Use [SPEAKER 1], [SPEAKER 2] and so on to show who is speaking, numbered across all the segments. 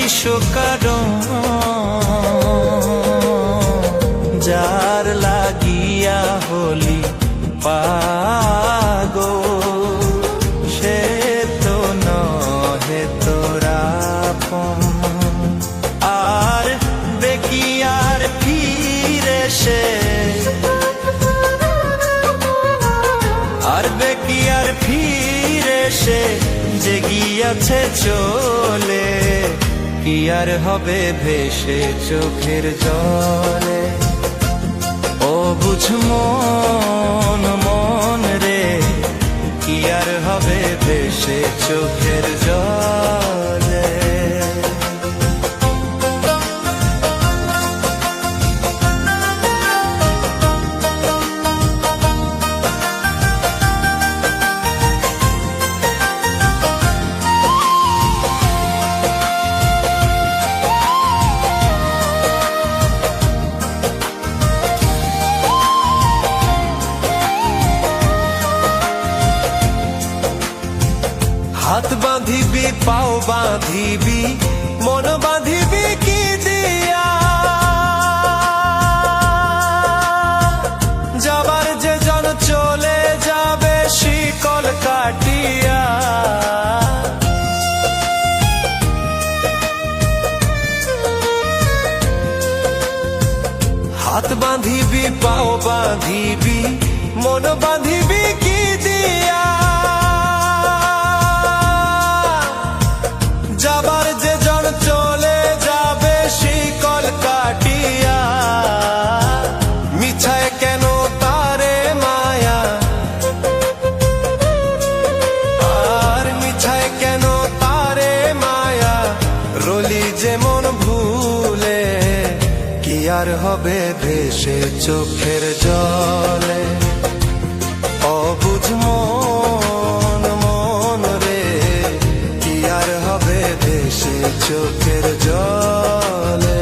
[SPEAKER 1] কারণ যার লাগিয়া হলি পাগল, সে তো নহে তোরা আপন। আর দেখি আর ফিরে সে, আর দেখি আর ফিরে সে যে গিয়াছে চলে, কি আর হবে ভেসে চোখের জলে। ও বুঝ মন মন রে, কি আর হবে ভেসে চোখের জলে। হাত বাঁধিবি পাও বাঁধিবি মন বাঁধিবি কি দিয়া, যাবার যে জন চলে যাবে শিকল কাটিয়া। হাত বাঁধিবি পাও বাঁধিবি মন বাঁধিবি কি দিয়া, যাবার যে জন চলে যাবে শিকল কাটিয়া। মিছায় কেন তারে মায়া, আর মিছায় কেন তারে মায়া, রলি যেমন ভুলে, কি আর হবে ভেসে চোখের জলে। অবুঝ মন মন রে, কি আর হবে ভেসে চোখের জলে।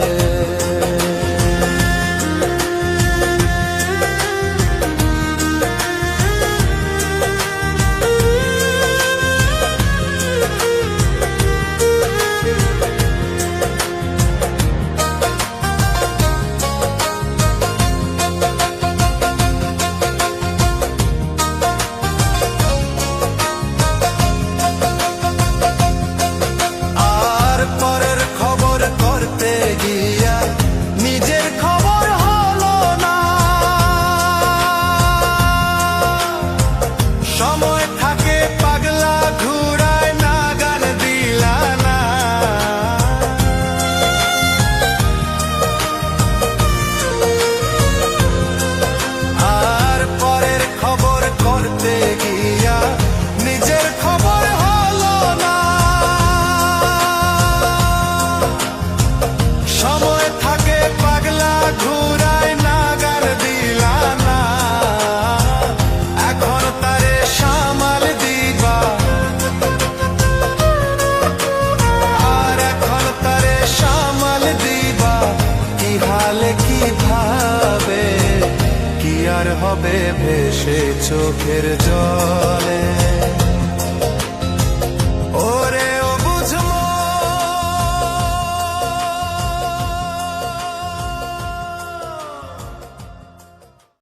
[SPEAKER 1] হবে ভেসে চোখের জলে।